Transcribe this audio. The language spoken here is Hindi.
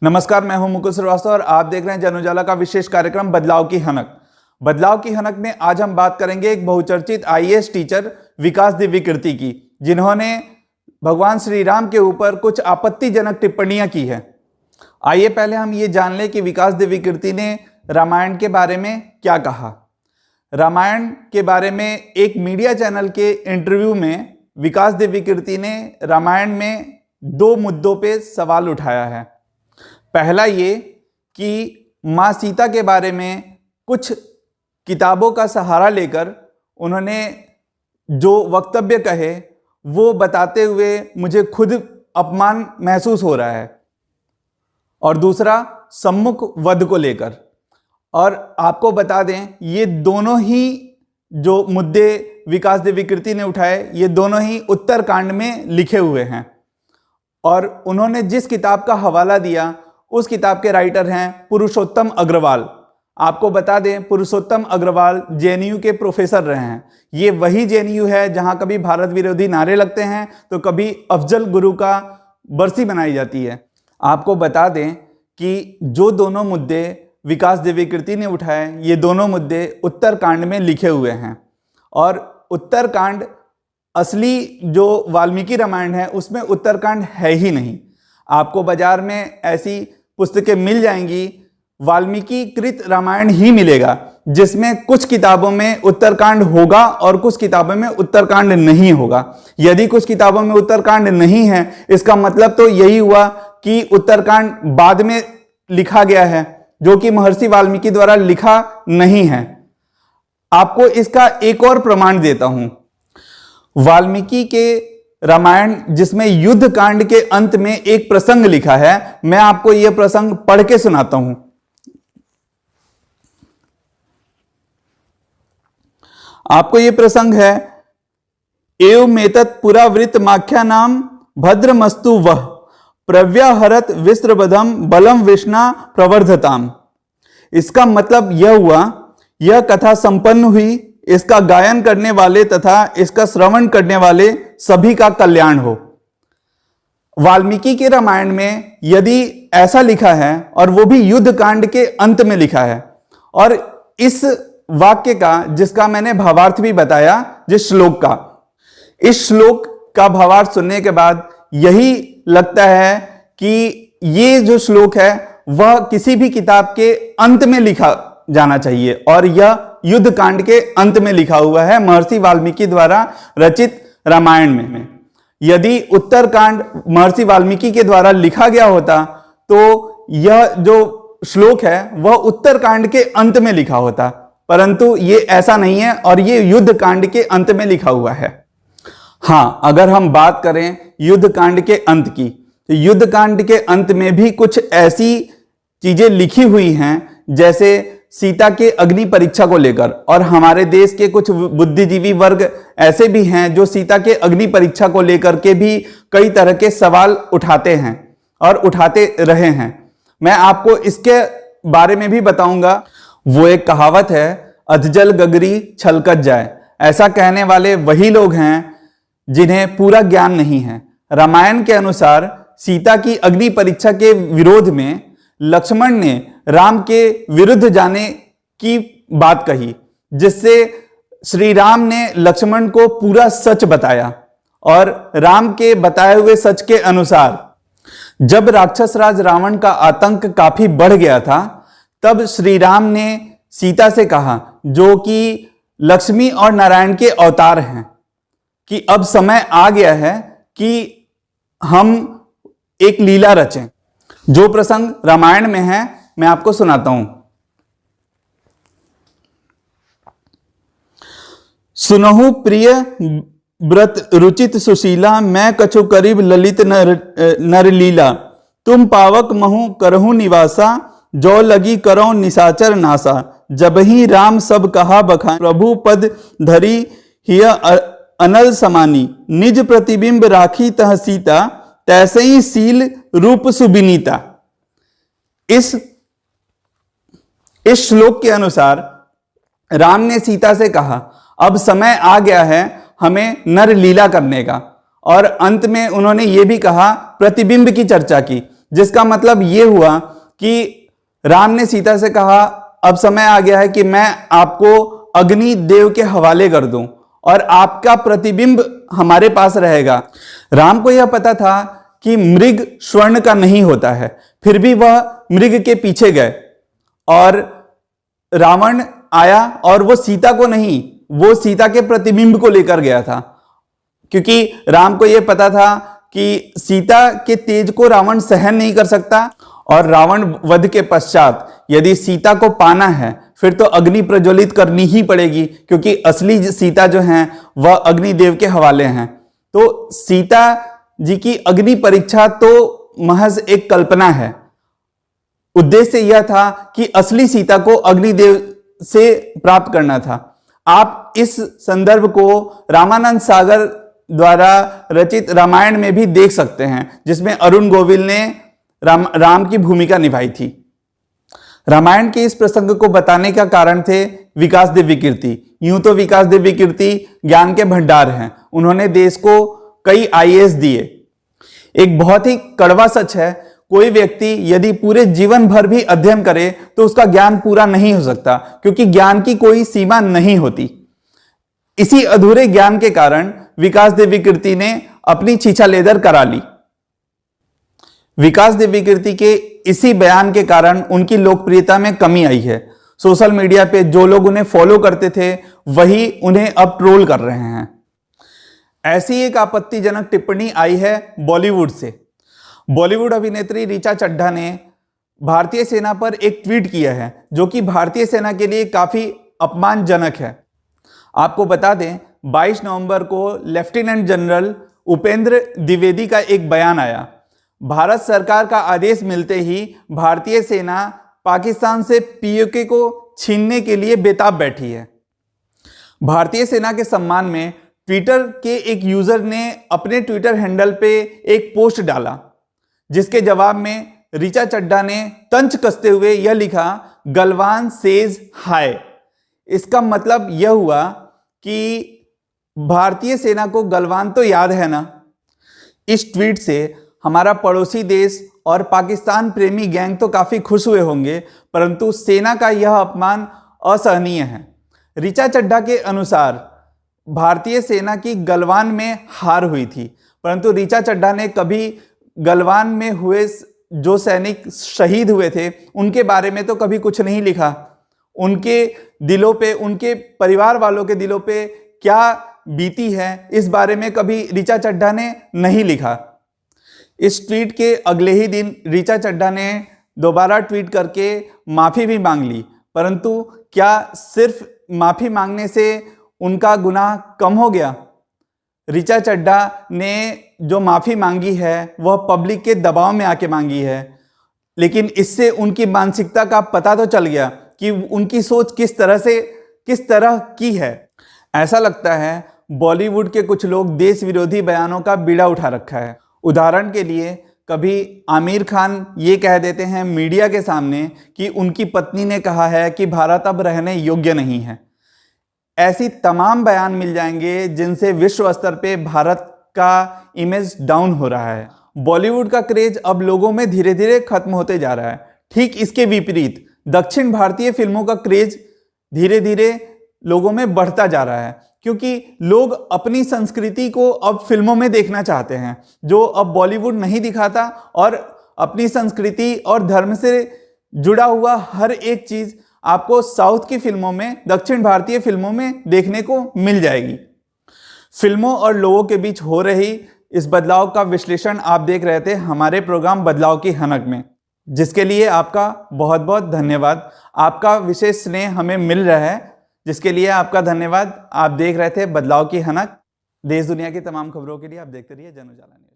नमस्कार, मैं हूं मुकुल श्रीवास्तव और आप देख रहे हैं जन उजाला का विशेष कार्यक्रम बदलाव की हनक। बदलाव की हनक में आज हम बात करेंगे एक बहुचर्चित आईएएस टीचर विकास दिव्यकीर्ति की, जिन्होंने भगवान श्री राम के ऊपर कुछ आपत्तिजनक टिप्पणियां की है। आइए पहले हम ये जान लें कि विकास दिव्यकीर्ति ने रामायण के बारे में क्या कहा। रामायण के बारे में एक मीडिया चैनल के इंटरव्यू में विकास दिव्यकीर्ति ने रामायण में दो मुद्दों पे सवाल उठाया है। पहला ये कि माँ सीता के बारे में कुछ किताबों का सहारा लेकर उन्होंने जो वक्तव्य कहे वो बताते हुए मुझे खुद अपमान महसूस हो रहा है। और दूसरा सम्मुख वध को लेकर। और आपको बता दें, ये दोनों ही जो मुद्दे विकास दिव्यकीर्ति ने उठाए, ये दोनों ही उत्तरकांड में लिखे हुए हैं। और उन्होंने जिस किताब का हवाला दिया उस किताब के राइटर हैं पुरुषोत्तम अग्रवाल। आपको बता दें, पुरुषोत्तम अग्रवाल जेएनयू के प्रोफेसर रहे हैं। ये वही जेएनयू है जहां कभी भारत विरोधी नारे लगते हैं तो कभी अफजल गुरु का बरसी बनाई जाती है। आपको बता दें कि जो दोनों मुद्दे विकास दिव्यकीर्ति ने उठाए, ये दोनों मुद्दे उत्तरकांड में लिखे हुए हैं। और उत्तरकांड असली जो वाल्मीकि रामायण है उसमें उत्तरकांड है ही नहीं। आपको बाजार में ऐसी पुस्तकें मिल जाएंगी, वाल्मीकि कृत रामायण ही मिलेगा, जिसमें कुछ किताबों में उत्तरकांड होगा और कुछ किताबों में उत्तरकांड नहीं होगा। यदि कुछ किताबों में उत्तरकांड नहीं है, इसका मतलब तो यही हुआ कि उत्तरकांड बाद में लिखा गया है, जो कि महर्षि वाल्मीकि द्वारा लिखा नहीं है। आपको इसका एक और प्रमाण देता हूं। वाल्मीकि के रामायण जिसमें युद्ध कांड के अंत में एक प्रसंग लिखा है, मैं आपको यह प्रसंग पढ़ के सुनाता हूं। आपको यह प्रसंग है, एवमेतत् पुरावृत माख्या नाम भद्रमस्तु वह प्रव्याहरत विस्त्रबधम बलम विष्णा प्रवर्धताम। इसका मतलब यह हुआ, यह कथा संपन्न हुई, इसका गायन करने वाले तथा इसका श्रवण करने वाले सभी का कल्याण हो। वाल्मीकि के रामायण में यदि ऐसा लिखा है और वो भी युद्ध कांड के अंत में लिखा है, और इस वाक्य का जिसका मैंने भावार्थ भी बताया, जिस श्लोक का, इस श्लोक का भावार्थ सुनने के बाद यही लगता है कि ये जो श्लोक है वह किसी भी किताब के अंत में लिखा जाना चाहिए, और यह युद्ध कांड के अंत में लिखा हुआ है महर्षि वाल्मीकि द्वारा रचित रामायण में। यदि उत्तरकांड महर्षि वाल्मीकि के द्वारा लिखा गया होता तो यह जो श्लोक है वह उत्तरकांड के अंत में लिखा होता, परंतु ये ऐसा नहीं है और ये युद्ध कांड के अंत में लिखा हुआ है। हाँ, अगर हम बात करें युद्ध कांड के अंत की, तो युद्ध कांड के अंत में भी कुछ ऐसी चीजें लिखी हुई हैं, जैसे सीता के अग्नि परीक्षा को लेकर। और हमारे देश के कुछ बुद्धिजीवी वर्ग ऐसे भी हैं जो सीता के अग्नि परीक्षा को लेकर के भी कई तरह के सवाल उठाते हैं और उठाते रहे हैं। मैं आपको इसके बारे में भी बताऊंगा। वो एक कहावत है, अधजल गगरी छलकत जाए। ऐसा कहने वाले वही लोग हैं जिन्हें पूरा ज्ञान नहीं है। रामायण के अनुसार सीता की अग्नि परीक्षा के विरोध में लक्ष्मण ने राम के विरुद्ध जाने की बात कही, जिससे श्री राम ने लक्ष्मण को पूरा सच बताया। और राम के बताए हुए सच के अनुसार जब राक्षस राज रावण का आतंक काफी बढ़ गया था, तब श्री राम ने सीता से कहा, जो कि लक्ष्मी और नारायण के अवतार हैं, कि अब समय आ गया है कि हम एक लीला रचें। जो प्रसंग रामायण में है मैं आपको सुनाता हूं। सुनहु प्रिय व्रत रुचित सुशीला, मैं कछु करीब ललित नर लीला। तुम पावक महु करहु निवासा, जो लगी करो निशाचर नासा। जब ही राम सब कहा बखान, प्रभु पद धरी हिय अनल समानी। निज प्रतिबिंब राखी तह सीता, तैसे ही सील रूप सुबिनीता। इस श्लोक के अनुसार राम ने सीता से कहा, अब समय आ गया है हमें नर लीला करने का। और अंत में उन्होंने ये भी कहा, प्रतिबिंब की चर्चा की, जिसका मतलब ये हुआ कि राम ने सीता से कहा अब समय आ गया है कि मैं आपको अग्नि देव के हवाले कर दूं और आपका प्रतिबिंब हमारे पास रहेगा। राम को यह पता था कि मृग स्वर्ण का नहीं होता है, फिर भी वह मृग के पीछे गए और रावण आया और वो सीता को नहीं, वो सीता के प्रतिबिंब को लेकर गया था, क्योंकि राम को यह पता था कि सीता के तेज को रावण सहन नहीं कर सकता और रावण वध के पश्चात यदि सीता को पाना है फिर तो अग्नि प्रज्वलित करनी ही पड़ेगी, क्योंकि असली सीता जो हैं वह अग्निदेव के हवाले हैं। तो सीता जी की अग्नि परीक्षा तो महज एक कल्पना है। उद्देश्य यह था कि असली सीता को अग्निदेव से प्राप्त करना था। आप इस संदर्भ को रामानंद सागर द्वारा रचित रामायण में भी देख सकते हैं, जिसमें अरुण गोविल ने राम की भूमिका निभाई थी। रामायण के इस प्रसंग को बताने का कारण थे विकास दिव्य कीर्ति। यूं तो विकास दिव्य कीर्ति ज्ञान के भंडार हैं, उन्होंने देश को कई आईएएस दिए। एक बहुत ही कड़वा सच है, कोई व्यक्ति यदि पूरे जीवन भर भी अध्ययन करे तो उसका ज्ञान पूरा नहीं हो सकता, क्योंकि ज्ञान की कोई सीमा नहीं होती। इसी अधूरे ज्ञान के कारण विकास दिव्य कीर्ति ने अपनी छीछा लेदर करा ली। विकास दिव्य कीर्ति के इसी बयान के कारण उनकी लोकप्रियता में कमी आई है। सोशल मीडिया पे जो लोग उन्हें फॉलो करते थे वही उन्हें अब ट्रोल कर रहे हैं। ऐसी एक आपत्तिजनक टिप्पणी आई है बॉलीवुड से। बॉलीवुड अभिनेत्री ऋचा चड्ढा ने भारतीय सेना पर एक ट्वीट किया है जो कि भारतीय सेना के लिए काफी अपमानजनक है। आपको बता दें 22 नवंबर को लेफ्टिनेंट जनरल उपेंद्र द्विवेदी का एक बयान आया। भारत सरकार का आदेश मिलते ही भारतीय सेना पाकिस्तान से पीओके को छीनने के लिए बेताब बैठी है। भारतीय सेना के सम्मान में ट्विटर के एक यूजर ने अपने ट्विटर हैंडल पे एक पोस्ट डाला, जिसके जवाब में ऋचा चड्ढा ने तंज कसते हुए यह लिखा, गलवान सेज हाय। इसका मतलब यह हुआ कि भारतीय सेना को गलवान तो याद है ना। इस ट्वीट से हमारा पड़ोसी देश और पाकिस्तान प्रेमी गैंग तो काफी खुश हुए होंगे, परंतु सेना का यह अपमान असहनीय है। ऋचा चड्ढा के अनुसार भारतीय सेना की गलवान में हार हुई थी, परंतु ऋचा चड्ढा ने कभी गलवान में हुए जो सैनिक शहीद हुए थे उनके बारे में तो कभी कुछ नहीं लिखा। उनके दिलों पे, उनके परिवार वालों के दिलों पे क्या बीती है इस बारे में कभी ऋचा चड्ढा ने नहीं लिखा। इस ट्वीट के अगले ही दिन ऋचा चड्ढा ने दोबारा ट्वीट करके माफ़ी भी मांग ली, परंतु क्या सिर्फ माफ़ी मांगने से उनका गुनाह कम हो गया? ऋचा चड्ढा ने जो माफ़ी मांगी है वह पब्लिक के दबाव में आके मांगी है, लेकिन इससे उनकी मानसिकता का पता तो चल गया कि उनकी सोच किस तरह की है। ऐसा लगता है बॉलीवुड के कुछ लोग देश विरोधी बयानों का बीड़ा उठा रखा है। उदाहरण के लिए कभी आमिर खान ये कह देते हैं मीडिया के सामने कि उनकी पत्नी ने कहा है कि भारत अब रहने योग्य नहीं है। ऐसी तमाम बयान मिल जाएंगे जिनसे विश्व स्तर पे भारत का इमेज डाउन हो रहा है। बॉलीवुड का क्रेज अब लोगों में धीरे धीरे खत्म होते जा रहा है। ठीक इसके विपरीत दक्षिण भारतीय फिल्मों का क्रेज धीरे धीरे लोगों में बढ़ता जा रहा है, क्योंकि लोग अपनी संस्कृति को अब फिल्मों में देखना चाहते हैं, जो अब बॉलीवुड नहीं दिखाता, और अपनी संस्कृति और धर्म से जुड़ा हुआ हर एक चीज आपको साउथ की फिल्मों में, दक्षिण भारतीय फिल्मों में देखने को मिल जाएगी। फिल्मों और लोगों के बीच हो रही इस बदलाव का विश्लेषण आप देख रहे थे हमारे प्रोग्राम बदलाव की हनक में, जिसके लिए आपका बहुत बहुत धन्यवाद। आपका विशेष स्नेह हमें मिल रहा है, जिसके लिए आपका धन्यवाद। आप देख रहे थे बदलाव की हनक। देश दुनिया की तमाम खबरों के लिए आप देखते रहिए जन उजाला न्यूज़।